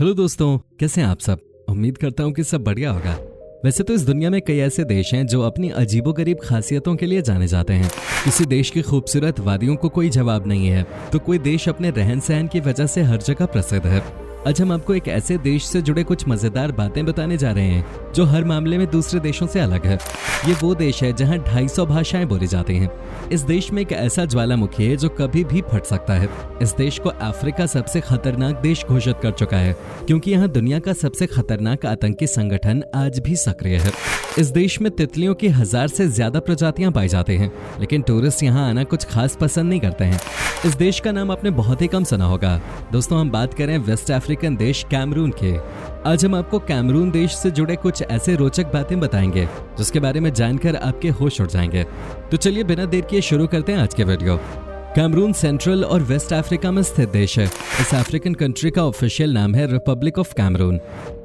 Hello दोस्तों, कैसे हैं आप सब। उम्मीद करता हूँ कि सब बढ़िया होगा। वैसे तो इस दुनिया में कई ऐसे देश हैं जो अपनी अजीबोगरीब खासियतों के लिए जाने जाते हैं। किसी देश की खूबसूरत वादियों को कोई जवाब नहीं है, तो कोई देश अपने रहन सहन की वजह से हर जगह प्रसिद्ध है। आज हम आपको एक ऐसे देश से जुड़े कुछ मजेदार बातें बताने जा रहे हैं जो हर मामले में दूसरे देशों से अलग है। ये वो देश है जहाँ 250 भाषाएं बोली जाती हैं। इस देश में एक ऐसा ज्वालामुखी है जो कभी भी फट सकता है। इस देश को अफ्रीका सबसे खतरनाक देश घोषित कर चुका है, क्योंकि यहाँ दुनिया का सबसे खतरनाक आतंकी संगठन आज भी सक्रिय है। इस देश में तितलियों की 1000 से ज्यादा प्रजातियां पाई जाती हैं, लेकिन टूरिस्ट यहाँ आना कुछ खास पसंद नहीं करते हैं। इस देश का नाम आपने बहुत ही कम सुना होगा। दोस्तों, हम बात करें वेस्ट अफ्रीकन देश कैमरून के। आज हम आपको कैमरून देश से जुड़े कुछ ऐसे रोचक बातें बताएंगे जिसके बारे में जानकर आपके होश उड़ जाएंगे। तो चलिए बिना देर किए शुरू करते हैं आज के वीडियो। कैमरून सेंट्रल और वेस्ट अफ्रीका में स्थित देश है। इस अफ्रीकन कंट्री का ऑफिशियल नाम है रिपब्लिक ऑफ कैमरून।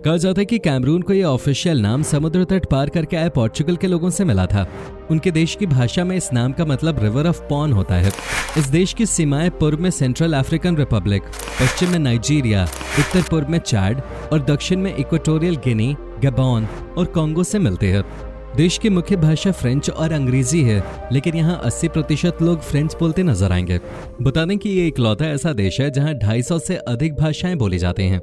कहा जाता है कि कैमरून को यह ऑफिशियल नाम समुद्र तट पार करके आए पोर्चुगल के लोगों से मिला था। उनके देश की भाषा में इस नाम का मतलब रिवर ऑफ पॉन होता है। इस देश की सीमाएं पूर्व में सेंट्रल अफ्रीकन रिपब्लिक, पश्चिम में नाइजीरिया, उत्तर पूर्व में चाड और दक्षिण में इक्वेटोरियल गिनी, गबोन और कांगो से मिलती है। देश की मुख्य भाषा फ्रेंच और अंग्रेजी है, लेकिन यहाँ 80% लोग फ्रेंच बोलते नजर आएंगे। बता दें कि ये इकलौता ऐसा देश है जहाँ 250 से अधिक भाषाएं बोली जाती हैं।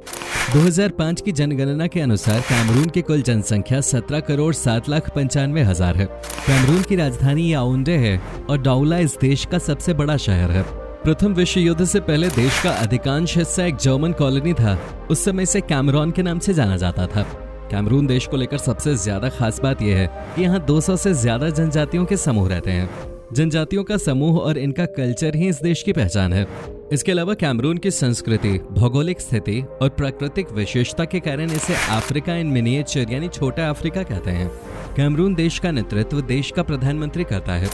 2005 की जनगणना के अनुसार कैमरून की कुल जनसंख्या 17,07,95,000 है। कैमरून की राजधानी याओंडे है और डाउला इस देश का सबसे बड़ा शहर है। प्रथम विश्व युद्ध से पहले देश का अधिकांश हिस्सा एक जर्मन कॉलोनी था। उस समय इसे कैमरून के नाम से जाना जाता था। कैमरून देश को लेकर सबसे ज्यादा खास बात यह है कि यहाँ 200 से ज्यादा जनजातियों के समूह रहते हैं। जनजातियों का समूह और इनका कल्चर ही इस देश की पहचान है। इसके अलावा कैमरून की संस्कृति, भौगोलिक स्थिति और प्राकृतिक विशेषता के कारण इसे अफ्रीका इन मिनिएचर यानी छोटा अफ्रीका कहते हैं। कैमरून देश का नेतृत्व देश का प्रधानमंत्री करता है।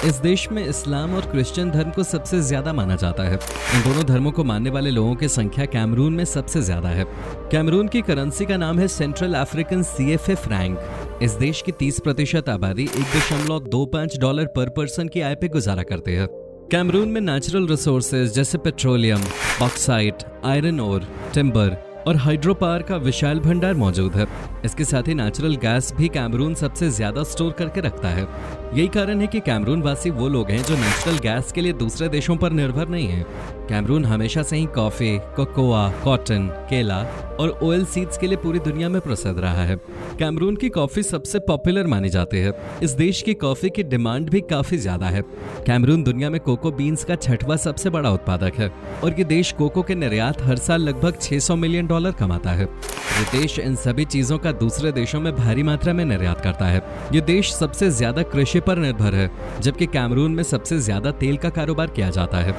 इस देश में इस्लाम और क्रिश्चियन धर्म को सबसे ज्यादा माना जाता है। इन दोनों धर्मों को मानने वाले लोगों की संख्या कैमरून में सबसे ज्यादा है। कैमरून की करेंसी का नाम है सेंट्रल अफ्रीकन CFA फ्रैंक। इस देश की 30% आबादी $1.25 पर पर्सन की आय पे गुजारा करती है। कैमरून में नेचुरल रिसोर्सेज जैसे petroleum, bauxite, iron ore, timber और हाइड्रो पावर का विशाल भंडार मौजूद है। इसके साथ ही नेचुरल गैस भी कैमरून सबसे ज्यादा स्टोर करके रखता है। यही कारण है कि कैमरून वासी वो लोग हैं जो नेचुरल गैस के लिए दूसरे देशों पर निर्भर नहीं है। कैमरून हमेशा से ही कॉफी, कोकोआ, कॉटन, केला और ऑयल सीड्स के लिए पूरी दुनिया में प्रसिद्ध रहा है। कैमरून की कॉफी सबसे पॉपुलर मानी जाती है। इस देश की कॉफी की डिमांड भी काफी ज्यादा है। कैमरून दुनिया में कोको बीन्स का 6वां सबसे बड़ा उत्पादक है और ये देश कोको के निर्यात हर साल लगभग $600 मिलियन कमाता है। ये देश इन सभी चीजों का दूसरे देशों में भारी मात्रा में निर्यात करता है। ये देश सबसे ज्यादा कृषि पर निर्भर है, जबकि कैमरून में सबसे ज्यादा तेल का कारोबार किया जाता है।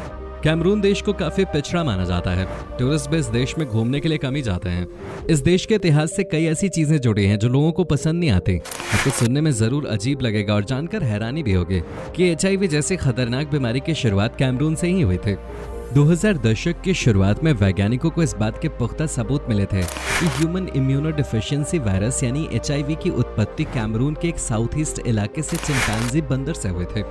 कैमरून देश को काफी पिछड़ा माना जाता है। टूरिस्ट भी इस देश में घूमने के लिए कम ही जाते हैं। इस देश के इतिहास से कई ऐसी चीजें जुड़ी हैं जो लोगों को पसंद नहीं आती। आपको सुनने में जरूर अजीब लगेगा और जानकर हैरानी भी होगी कि HIV जैसी खतरनाक बीमारी की शुरुआत कैमरून से ही हुई थी। 2000 दशक की शुरुआत में वैज्ञानिकों को इस बात के पुख्ता सबूत मिले थे कि ह्यूमन इम्यूनोडेफिशिएंसी वायरस यानी HIV की उत्पत्ति कैमरून के एक साउथ ईस्ट इलाके से चिंपैंजी बंदर से हुए थे।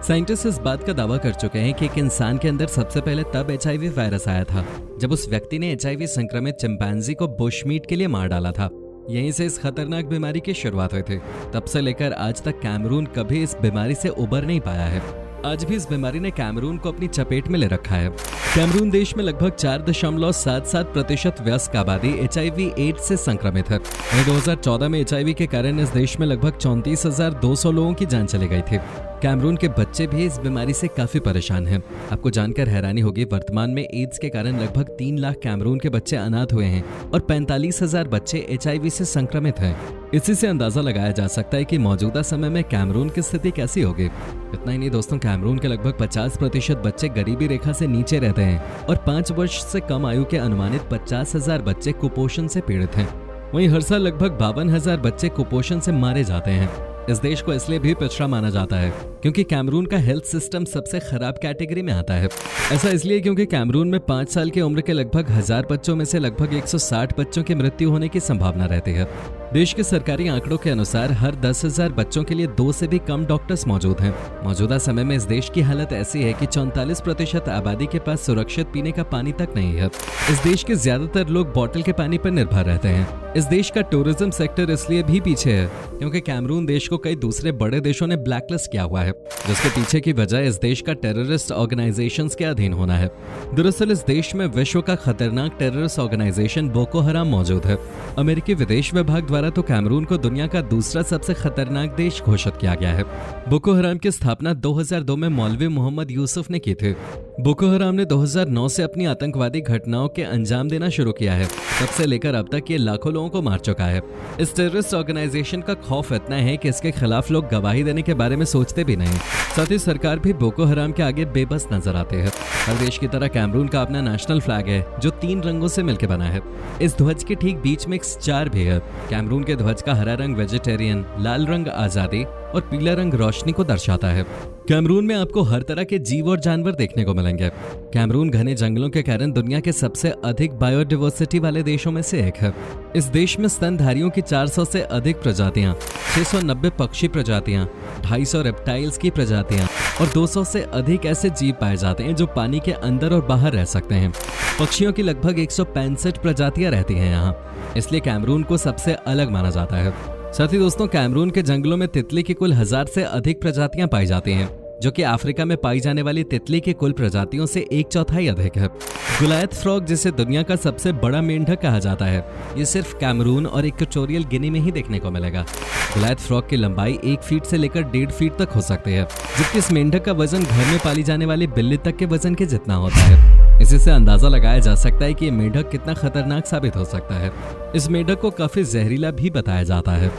साइंटिस्ट इस बात का दावा कर चुके हैं कि एक इंसान के अंदर सबसे पहले तब HIV वायरस आया था जब उस व्यक्ति ने HIV संक्रमित चिंपैंजी को बुशमीट के लिए मार डाला था। यहीं से इस खतरनाक बीमारी की शुरुआत हुई थी। तब से लेकर आज तक कैमरून कभी इस बीमारी से उबर नहीं पाया है। आज भी इस बीमारी ने कैमरून को अपनी चपेट में ले रखा है। कैमरून देश में लगभग 4.77% वयस्क आबादी HIV/AIDS से संक्रमित है। 2014 में HIV के कारण इस देश में लगभग 34,200 लोगों की जान चली गई थी। कैमरून के बच्चे भी इस बीमारी से काफी परेशान हैं। आपको जानकर हैरानी होगी, वर्तमान में एड्स के कारण लगभग 3 लाख कैमरून के बच्चे अनाथ हुए हैं और 45,000 बच्चे HIV से संक्रमित हैं। इसी से अंदाजा लगाया जा सकता है कि मौजूदा समय में कैमरून की स्थिति कैसी होगी। इतना ही नहीं दोस्तों, कैमरून के लगभग 50% बच्चे गरीबी रेखा से नीचे रहते हैं और 5 वर्ष से कम आयु के अनुमानित 50,000 बच्चे कुपोषण से पीड़ित हैं। वहीं हर साल लगभग 52,000 बच्चे कुपोषण से मारे जाते हैं। इस देश को इसलिए भी पिछड़ा माना जाता है क्योंकि कैमरून का हेल्थ सिस्टम सबसे खराब कैटेगरी में आता है। ऐसा इसलिए क्योंकि कैमरून में 5 साल की उम्र के लगभग 1000 बच्चों में से लगभग 160 बच्चों की मृत्यु होने की संभावना रहती है। देश के सरकारी आंकड़ों के अनुसार हर 10,000 बच्चों के लिए 2 से भी कम डॉक्टर्स मौजूद हैं। मौजूदा समय में इस देश की हालत ऐसी है कि 44% आबादी के पास सुरक्षित पीने का पानी तक नहीं है। इस देश के ज्यादातर लोग बोतल के पानी पर निर्भर रहते हैं। इस देश का टूरिज्म सेक्टर इसलिए भी पीछे है क्योंकि कैमरून देश को कई दूसरे बड़े देशों ने ब्लैकलिस्ट किया हुआ है, जिसके पीछे की वजह इस देश का टेररिस्ट ऑर्गेनाइजेशंस के अधीन होना है। दरअसल इस देश में विश्व का खतरनाक टेररिस्ट ऑर्गेनाइजेशन बोको हराम मौजूद है। अमेरिकी विदेश विभाग द्वारा तो कैमरून को दुनिया का दूसरा सबसे खतरनाक देश घोषित किया गया है। बोको हराम की स्थापना 2002 में मौलवी मोहम्मद यूसुफ ने की थी। बोको हराम ने 2009 से अपनी आतंकवादी घटनाओं के अंजाम देना शुरू किया है। तब से लेकर अब तक ये लाखों लोगों को मार चुका है। इस टेररिस्ट ऑर्गेनाइजेशन का खौफ इतना है कि इसके खिलाफ लोग गवाही देने के बारे में सोचते भी नहीं। साथ ही सरकार भी बोको हराम के आगे बेबस नजर आती है। हर देश की तरह कैमरून का अपना नेशनल फ्लैग है जो 3 रंगों से मिलकर बना है। इस ध्वज के ठीक बीच में एक स्टार भी है। कैमरून के ध्वज का हरा रंग वेजिटेरियन, लाल रंग आजादी और पीला रंग रोशनी को दर्शाता है। कैमरून में आपको हर तरह के जीव और जानवर देखने को मिलेंगे। कैमरून घने जंगलों के कारण दुनिया के सबसे अधिक बायोडाइवर्सिटी वाले देशों में से एक है। इस देश में स्तनधारियों की 400 से अधिक प्रजातियां, 690 पक्षी प्रजातियां, 250 रेप्टाइल्स की प्रजातियां और 200 से अधिक ऐसे जीव पाए जाते हैं जो पानी के अंदर और बाहर रह सकते हैं। पक्षियों की लगभग 165 प्रजातियां रहती हैं यहाँ, इसलिए कैमरून को सबसे अलग माना जाता है। साथ ही दोस्तों, कैमरून के जंगलों में तितली की कुल 1000 से अधिक प्रजातियां पाई जाती हैं, जो कि अफ्रीका में पाई जाने वाली तितली की कुल प्रजातियों से 1/4 अधिक है। गुलायत फ्रॉग, जिसे दुनिया का सबसे बड़ा मेंढक कहा जाता है, ये सिर्फ कैमरून और इक्वेटोरियल गिनी में ही देखने को मिलेगा। गुलायत फ्रॉग की लंबाई 1 फीट से लेकर 1.5 फीट तक हो सकती है, जबकि इस मेंढक का वजन घर में पाली जाने वाली बिल्ली तक के वजन के जितना होता है। इसी से अंदाजा लगाया जा सकता है कि ये मेंढक कितना खतरनाक साबित हो सकता है। इस मेंढक को काफी जहरीला भी बताया जाता है।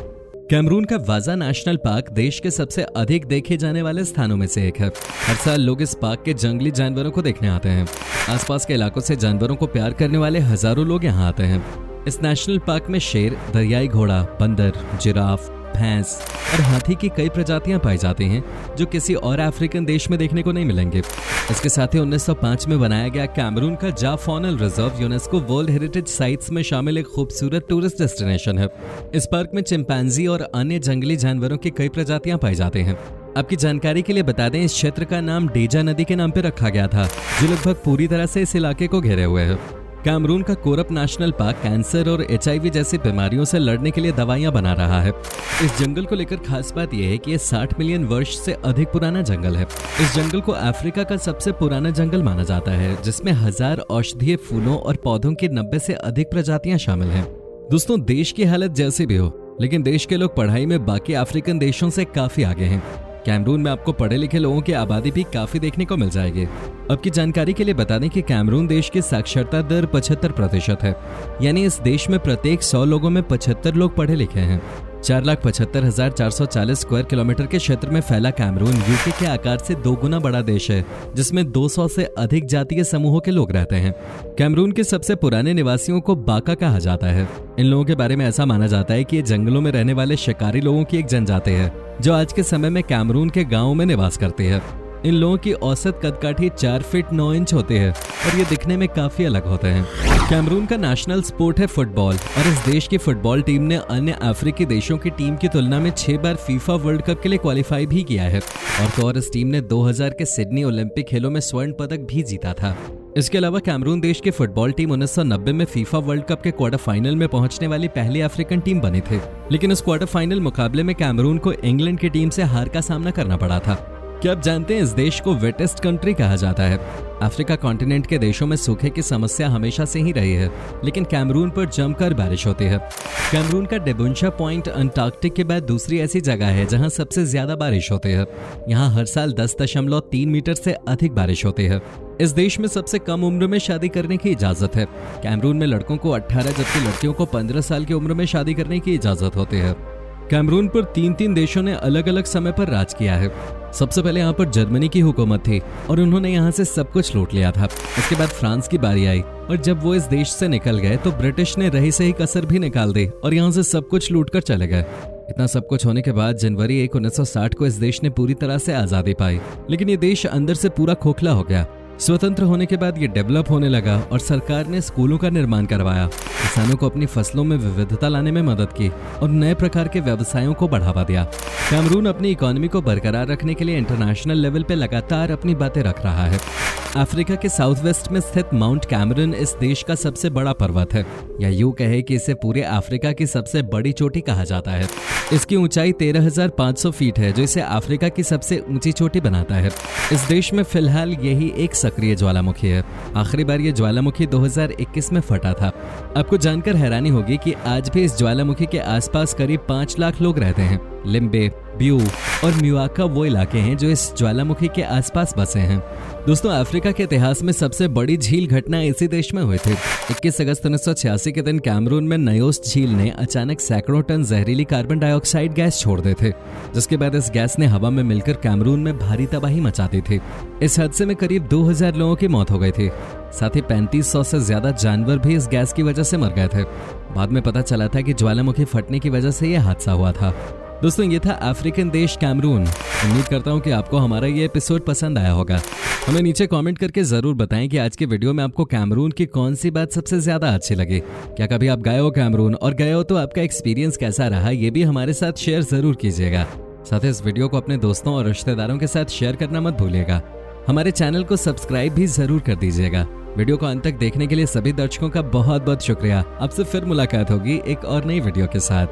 कैमरून का वाजा नेशनल पार्क देश के सबसे अधिक देखे जाने वाले स्थानों में से एक है। हर साल लोग इस पार्क के जंगली जानवरों को देखने आते हैं। आसपास के इलाकों से जानवरों को प्यार करने वाले हजारों लोग यहाँ आते हैं। इस नेशनल पार्क में शेर, दरियाई घोड़ा, बंदर, जिराफ, भैंस और हाथी की कई प्रजातियां पाई जाती हैं जो किसी और अफ्रीकन देश में देखने को नहीं मिलेंगे। इसके साथ ही 1905 में बनाया गया कैमरून का जा faunal reserve UNESCO world heritage sites में शामिल एक खूबसूरत टूरिस्ट डेस्टिनेशन है। इस पार्क में चिंपैंजी और अन्य जंगली जानवरों की कई प्रजातियां पाई जाती हैं। आपकी जानकारी के लिए बता दें, इस क्षेत्र का नाम डेजा नदी के नाम पर रखा गया था, जो लगभग पूरी तरह से इस इलाके को घेरे हुए है। कैमरून का कोरप नेशनल पार्क कैंसर और HIV जैसी बीमारियों से लड़ने के लिए दवाइयां बना रहा है। इस जंगल को लेकर खास बात यह है कि यह 60 मिलियन वर्ष से अधिक पुराना जंगल है। इस जंगल को अफ्रीका का सबसे पुराना जंगल माना जाता है, जिसमें 1000 औषधीय फूलों और पौधों की 90 से अधिक प्रजातियां शामिल हैं। दोस्तों, देश की हालत जैसी भी हो, लेकिन देश के लोग पढ़ाई में बाकी अफ्रीकन देशों से काफी आगे हैं। कैमरून में आपको पढ़े लिखे लोगों की आबादी भी काफी देखने को मिल जाएगी। अब की जानकारी के लिए बता दें कि कैमरून देश की साक्षरता दर 75% है, यानी इस देश में प्रत्येक 100 लोगों में 75 लोग पढ़े लिखे हैं। 4,75,440 स्क्वायर किलोमीटर के क्षेत्र में फैला कैमरून यूके के आकार से 2 गुना बड़ा देश है, जिसमें 200 से अधिक जातीय समूहों के लोग रहते हैं। कैमरून के सबसे पुराने निवासियों को बाका कहा जाता है। इन लोगों के बारे में ऐसा माना जाता है कि ये जंगलों में रहने वाले शिकारी लोगों की एक जनजाति है, जो आज के समय में कैमरून के गाँवों में निवास करती है। इन लोगों की औसत कदकाठी 4 फीट 9 इंच होती है और ये दिखने में काफी अलग होते हैं। कैमरून का नेशनल स्पोर्ट है फुटबॉल और इस देश की फुटबॉल टीम ने अन्य अफ्रीकी देशों की टीम की तुलना में 6 बार फीफा वर्ल्ड कप के लिए क्वालिफाई भी किया है। और तो और इस टीम ने 2000 के सिडनी ओलंपिक खेलों में स्वर्ण पदक भी जीता था। इसके अलावा कैमरून देश की फुटबॉल टीम 1990 में फीफा वर्ल्ड कप के क्वार्टर फाइनल में पहुंचने वाली पहली अफ्रीकन टीम बनी थी, लेकिन इस क्वार्टर फाइनल मुकाबले में कैमरून को इंग्लैंड की टीम से हार का सामना करना पड़ा था। क्या आप जानते हैं इस देश को वेटेस्ट कंट्री कहा जाता है? अफ्रीका कॉन्टिनेंट के देशों में सूखे की समस्या हमेशा से ही रही है, लेकिन कैमरून पर जमकर बारिश होती है। कैमरून का डेबुंशा पॉइंट अंटार्कटिक के बाद दूसरी ऐसी जगह है जहां सबसे ज्यादा बारिश होती है। यहां हर साल 10.3 मीटर से अधिक बारिश होती है। इस देश में सबसे कम उम्र में शादी करने की इजाजत है। कैमरून में लड़कों को 18 जबकि लड़कियों को 15 साल की उम्र में शादी करने की इजाजत होती है। कैमरून पर 3 देशों ने अलग अलग समय पर राज किया है। सबसे पहले यहाँ पर जर्मनी की हुकूमत थी और उन्होंने यहाँ से सब कुछ लूट लिया था। इसके बाद फ्रांस की बारी आई और जब वो इस देश से निकल गए तो ब्रिटिश ने रही सही कसर भी निकाल दी और यहाँ से सब कुछ लूट कर चले गए। इतना सब कुछ होने के बाद जनवरी 1, 1960 को इस देश ने पूरी तरह से आजादी पाई, लेकिन ये देश अंदर से पूरा खोखला हो गया। स्वतंत्र होने के बाद ये डेवलप होने लगा और सरकार ने स्कूलों का निर्माण करवाया, किसानों को अपनी फसलों में विविधता लाने में मदद की और नए प्रकार के व्यवसायों को बढ़ावा दिया। कैमरून अपनी इकोनॉमी को बरकरार रखने के लिए इंटरनेशनल लेवल पे लगातार अपनी बातें रख रहा है। अफ्रीका के साउथ वेस्ट में स्थित माउंट कैमरून इस देश का सबसे बड़ा पर्वत है, या यूं कहे कि इसे पूरे अफ्रीका की सबसे बड़ी चोटी कहा जाता है। इसकी ऊंचाई 13,500 फीट है, जो इसे अफ्रीका की सबसे ऊंची चोटी बनाता है। इस देश में फिलहाल यही एक सक्रिय ज्वालामुखी है। आखिरी बार ये ज्वालामुखी 2021 में फटा था। आपको जानकर हैरानी होगी कि आज भी इस ज्वालामुखी के आसपास करीब 5 लाख लोग रहते हैं। लिम्बे, ब्यू और म्यूआका वो इलाके हैं जो इस ज्वालामुखी के आसपास बसे हैं। दोस्तों, अफ्रीका के इतिहास में सबसे बड़ी झील घटना इसी देश में हुई थी। 21 अगस्त 1986 के दिन कैमरून में नयोस झील ने अचानक सैकड़ों टन जहरीली कार्बन डाइऑक्साइड गैस छोड़ दी थी, जिसके बाद इस गैस ने हवा में मिलकर कैमरून में भारी तबाही मचा दी थी। इस हादसे में करीब 2000 लोगों की मौत हो गई थी। साथ ही 3500 से ज्यादा जानवर भी इस गैस की वजह से मर गए थे। बाद में पता चला था कि ज्वालामुखी फटने की वजह से यह हादसा हुआ था। दोस्तों, ये था अफ्रीकन देश कैमरून। उम्मीद करता हूँ कि आपको हमारा ये एपिसोड पसंद आया होगा। हमें नीचे कमेंट करके जरूर बताएं कि आज के वीडियो में आपको कैमरून की कौन सी बात सबसे ज्यादा अच्छी लगी। क्या कभी आप गए हो कैमरून, और गए हो तो आपका एक्सपीरियंस कैसा रहा, ये भी हमारे साथ शेयर जरूर कीजिएगा। साथ ही इस वीडियो को अपने दोस्तों और रिश्तेदारों के साथ शेयर करना मत भूलिएगा। हमारे चैनल को सब्सक्राइब भी जरूर कर दीजिएगा। वीडियो को अंत तक देखने के लिए सभी दर्शकों का बहुत बहुत शुक्रिया। आपसे फिर मुलाकात होगी एक और नई वीडियो के साथ।